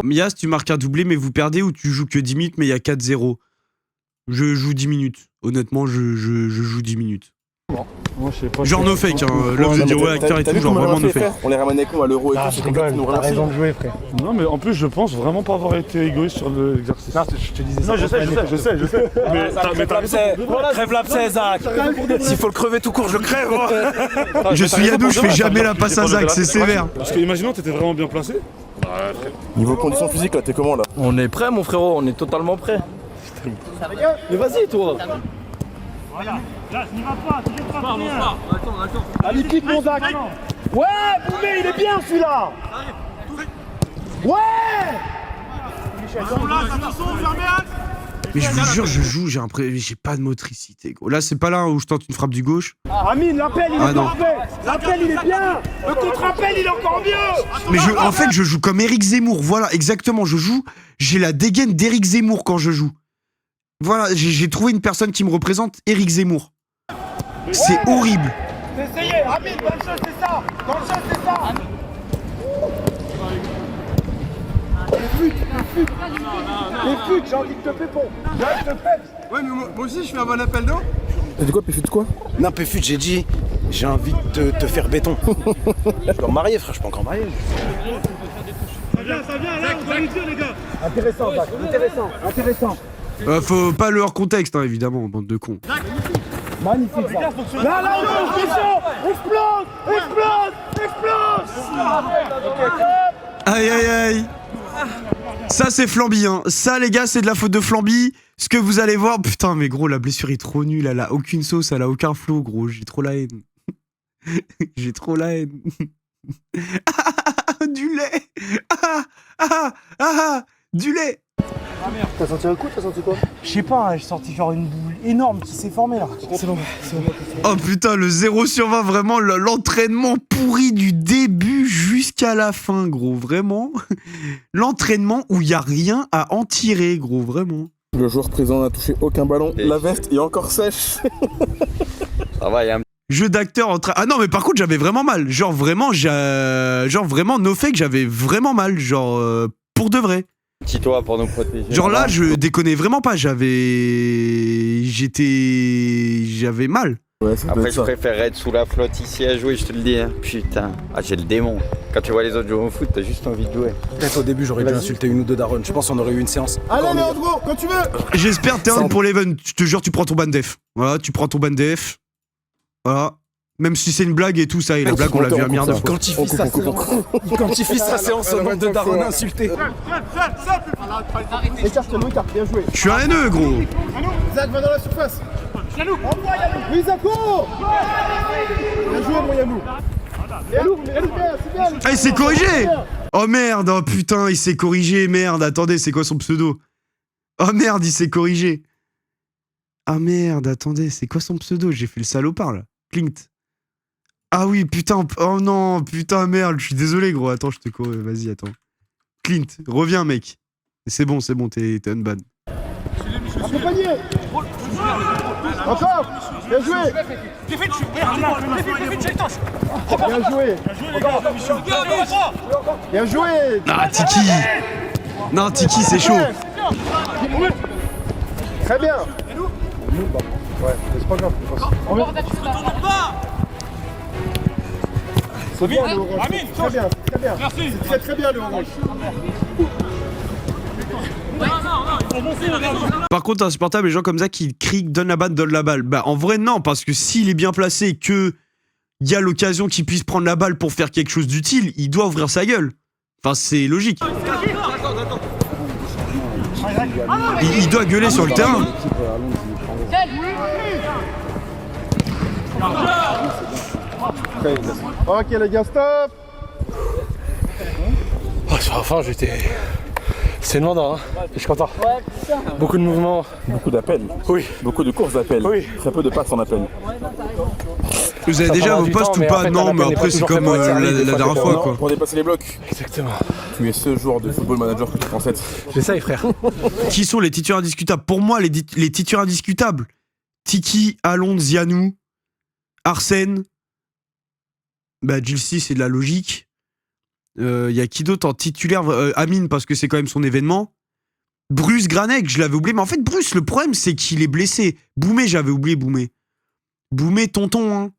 Mias, tu marques un doublé, mais vous perdez, ou tu joues que 10 minutes, mais il y a 4-0. Je joue 10 minutes. Honnêtement, je joue 10 minutes. Bon. Moi, je sais pas. Genre no fake, hein. Là vous allez dire ouais, acteur et tout, genre vraiment no fake. On les ramène avec nous à l'euro et tout, c'est complètement nous relancer. T'as raison de jouer, frère. Non, mais en plus, je pense vraiment pas avoir été égoïste sur l'exercice. Non, je te disais ça. Non, je sais. Mais Crève l'abcès, Zach. S'il faut le crever tout court, je le crève. Je suis Yannou, je fais jamais la passe à Zach, c'est sévère. Parce que imaginons, t'étais vraiment bien placé. Niveau condition physique, là, t'es comment là? On est prêt, mon frérot, on est totalement prêt. Mais vas-y, toi. Voilà, là, n'y va pas, toujours pas bien. Attends. Allez, pique mon Zach. Ouais, Boumé, il est bien celui-là. Ouais. Mais je vous jure, je joue, j'ai pas de motricité, gros. Là, c'est pas là où je tente une frappe du gauche. Amine, l'appel, il est parfait. L'appel, il est bien. Le contre-appel, il est encore mieux. Mais en fait, je joue comme Eric Zemmour. Voilà, exactement. J'ai la dégaine d'Eric Zemmour quand je joue. Voilà, j'ai trouvé une personne qui me représente, Eric Zemmour. C'est horrible. Essayez, Amine, dans le jeu, c'est ça. Dans le jeu, c'est ça. Les futes, j'ai envie de te pépon. Je te pète. Ouais, mais moi aussi, je fais un bon appel d'eau. T'as dit quoi, Péfut, quoi? Non, Péfut, j'ai dit, j'ai envie de te faire béton. Je dois me marier, frère, je suis pas encore marié. Ça vient, là, on va lui dire, les gars. Intéressant, Zach, intéressant. Faut pas le hors contexte, hein, évidemment, bande de cons. Magnifique, ça. Là, explose. Aïe. Ça, c'est Flamby, hein. Ça, les gars, c'est de la faute de Flamby. Ce que vous allez voir... Putain, mais gros, la blessure est trop nulle. Elle a aucune sauce, elle a aucun flow, gros. J'ai trop la haine. Du lait. Du lait. T'as senti un coup? T'as senti quoi? Je sais pas, j'ai senti genre une boule énorme qui s'est formée là. C'est bon. Oh putain, le 0/20, vraiment, l'entraînement pourri du début jusqu'à la fin, gros, vraiment. L'entraînement où il y a rien à en tirer, gros, vraiment. Le joueur présent n'a touché aucun ballon. La veste est encore sèche. Ça va, il y a un jeu d'acteur en train... Ah non, mais par contre, j'avais vraiment mal. Genre vraiment, no fake, j'avais vraiment mal. Genre, pour de vrai. petit toit pour nous protéger. Genre là, je déconnais vraiment pas. J'avais mal. Ouais, après, je préférerais être sous la flotte ici à jouer, je te le dis. Hein. Putain, j'ai le démon. Quand tu vois les autres jouer au foot, t'as juste envie de jouer. Peut-être au début, j'aurais dû insulter une ou deux darons. Je pense qu'on aurait eu une séance. Allez, Léandro, quand tu veux. J'espère que t'es un pour l'event. Je te jure, tu prends ton ban def. Voilà, tu prends ton ban def. Voilà. Même si c'est une blague et tout ça, et la blague, on l'a vu à merde de fois. Il quantifie sa séance au nombre de darons insultés. Écarte, bien joué. Je suis un haineux, gros. Zach, va dans la surface. Yanou. Oui, Zach, oh. Bien joué, mon Yanou. Yanou, c'est bien. Ah, il s'est corrigé. Oh merde, oh putain, il s'est corrigé, merde. Attendez, c'est quoi son pseudo? Oh merde, il s'est corrigé. Ah merde, attendez, c'est quoi son pseudo? J'ai fait le salopard, là. Clint. Ah oui, putain, oh non, putain, merde, je suis désolé, gros. Attends, je te cours, vas-y, attends. Clint, reviens, mec. C'est bon, t'es unban. Accompagné. Encore. Bien joué. Bien joué. Bien joué. Ah, Tiki. Non, Tiki, c'est chaud. Très bien. Ouais, c'est pas grave. C'est bien le orange. Très bien, très bien. C'est très bien le orange. Par contre, insupportable les gens comme ça qui crient donne la balle. Bah en vrai non, parce que s'il est bien placé et que il y a l'occasion qu'il puisse prendre la balle pour faire quelque chose d'utile, il doit ouvrir sa gueule. Enfin c'est logique. Il doit gueuler sur le terrain. Ok les gars, stop. Oh, sur la fin, j'étais... C'est demandant, hein. Je suis content. Beaucoup de mouvements. Beaucoup d'appels. Oui. Beaucoup de courses d'appels. Oui. Très peu de passes en appel. Vous avez déjà vos postes ou pas? Non, mais après c'est comme la dernière fois quoi. Pour dépasser les blocs. Exactement. Tu es ce joueur de football manager que tu penses être. J'essaye, frère. Qui sont les titulaires indiscutables? Pour moi, les titulaires indiscutables. Tiki, Alon, Zianou, Arsène. Bah, Gilsi, c'est de la logique. Y a qui d'autre en titulaire? Amine, parce que c'est quand même son événement. Bruce, Granek, je l'avais oublié. Mais en fait, Bruce, le problème, c'est qu'il est blessé. Boumé, j'avais oublié Boumé. Boumé, tonton, hein.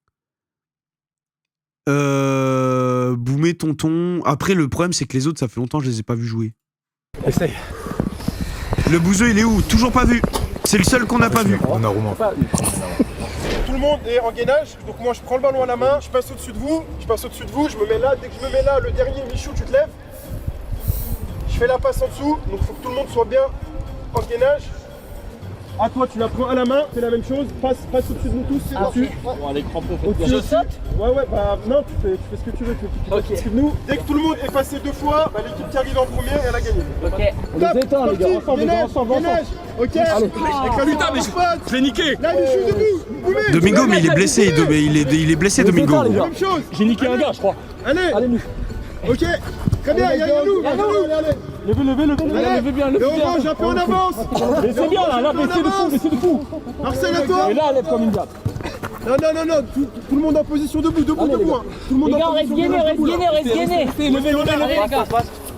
Boumé, tonton. Après, le problème, c'est que les autres, ça fait longtemps que je les ai pas vus jouer. Essaye. Le bouseux, il est où? Toujours pas vu. C'est le seul qu'on n'a pas vu. On a Romain. Tout le monde est en gainage, donc moi je prends le ballon à la main, je passe au-dessus de vous, je me mets là, dès que je me mets là, le dernier Michou, tu te lèves. Je fais la passe en dessous, donc il faut que tout le monde soit bien en gainage. À toi, tu la prends à la main, fais la même chose, passe au-dessus de nous tous, c'est dessus. Bon, allez, crampons, Au-dessus aussi. Ouais, bah non, tu fais ce que tu veux, tu passes au-dessus de nous. Dès que tout le monde est passé 2 fois, bah, l'équipe qui arrive en première, elle a gagné. Ok. On les éteint, les gars, ensemble. Ok, avec la lutte, mais je l'ai niqué. Là, Michou, debout. Domingo, mais il est blessé. Il est blessé, Domingo. Même chose. J'ai niqué un gars, je crois. Allez, ok, très bien, il y a Yannou. Allez. Levez bien, Le orange un peu en avance. Mais c'est bien là, baissez de fou. Marcel, à toi. Et là, lève comme une gâte. Non, tout le monde en position debout. Hein. Tout le monde en position debout. Reste gainé.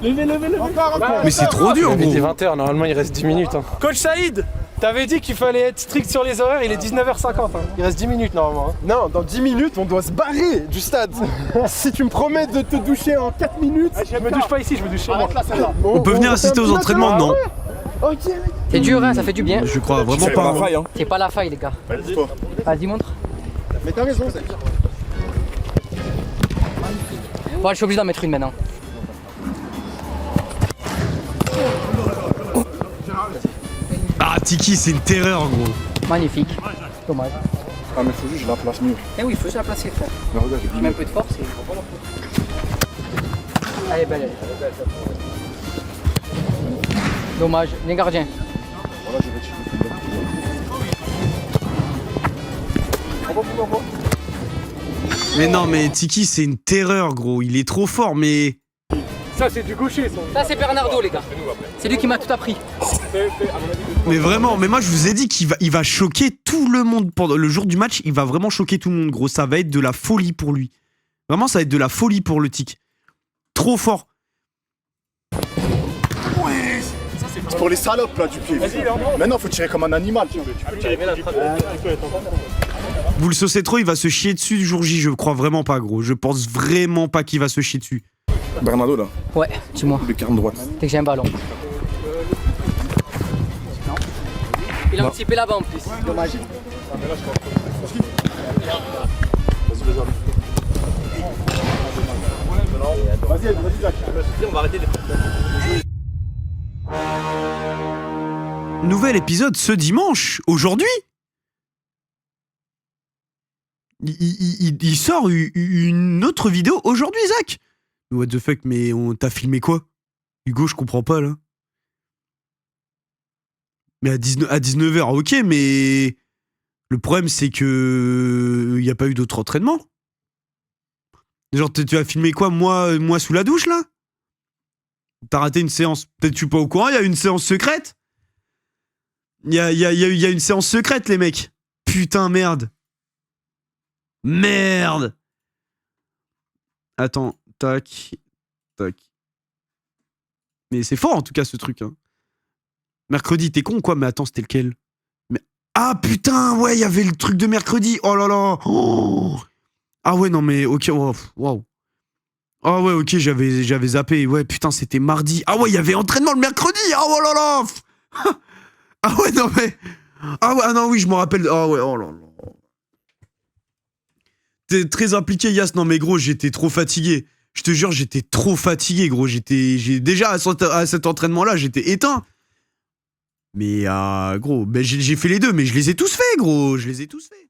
Levez. Encore. Mais c'est trop dur, Il est gros. 20h, normalement il reste 10 minutes. Hein. Coach Saïd, t'avais dit qu'il fallait être strict sur les horaires, il est 19h50. Hein. Il reste 10 minutes normalement. Hein. Non, dans 10 minutes, on doit se barrer du stade. Si tu me promets de te doucher en 4 minutes... Je me douche pas ici, je me douche chez moi. On peut venir assister aux entraînements? Non. Ok. C'est dur, hein, ça fait du bien. Je crois vraiment pas. Faille, hein. C'est pas la faille, les gars. Vas-y, montre. Mais t'as raison, Zach. Bon, je suis obligé d'en mettre une maintenant. Ah, Tiki, c'est une terreur, gros. Magnifique. Dommage. Ah, mais faut juste que je la place mieux. Eh oui, il faut se la placer, frère. Mais regarde, j'ai Je mets un peu de force et... Allez, belle. Dommage. Les gardiens. Voilà, je vais tirer. Mais non, mais Tiki, c'est une terreur, gros. Il est trop fort, mais. Ça c'est du gaucher. Ça, c'est Bernardo, les gars. C'est lui qui m'a tout appris. Mais vraiment, mais moi je vous ai dit qu'il va choquer tout le monde pendant le jour du match. Il va vraiment choquer tout le monde, gros. Ça va être de la folie pour lui. Vraiment, ça va être de la folie pour le Tic. Trop fort. C'est pour les salopes là du pied. Maintenant faut tirer comme un animal. Vous le saucez trop, il va se chier dessus du jour J. Je crois vraiment pas, gros. Je pense vraiment pas qu'il va se chier dessus. Bernardo là. Ouais, dis-moi. Le carne droite. Dès que j'ai un ballon. Non. Il a anticipé là-bas en plus. Dommage. Vas-y, Zach. On va arrêter Nouvel épisode ce dimanche, aujourd'hui. Il sort une autre vidéo aujourd'hui, Zach. What the fuck, mais t'as filmé quoi? Hugo, je comprends pas là. Mais à 19h, ok, mais le problème c'est que y a pas eu d'autre entraînement. Genre, tu as filmé quoi, moi sous la douche, là? T'as raté une séance. Peut-être que je suis pas au courant, il y a une séance secrète. Il y a une séance secrète, les mecs. Putain, merde. Merde. Attends, tac. Mais c'est fort, en tout cas, ce truc. Hein. Mercredi, t'es con, quoi? Mais attends, c'était lequel? Ah, putain, ouais, il y avait le truc de mercredi. Oh là là. Oh. Ah ouais, non, mais ok, waouh. Ah ouais, ok, j'avais zappé. Ouais, putain, c'était mardi. Ah ouais, il y avait entraînement le mercredi. Ah oh là là. Ah ouais, non mais... Ah ouais, ah non, oui, je me rappelle. Ah ouais, oh là là. T'es très impliqué, Yas. Non mais gros, j'étais trop fatigué. Je te jure, j'étais trop fatigué, gros. Déjà, à cet entraînement-là, j'étais éteint. Mais gros, ben, j'ai fait les deux, mais je les ai tous faits, gros. Je les ai tous faits.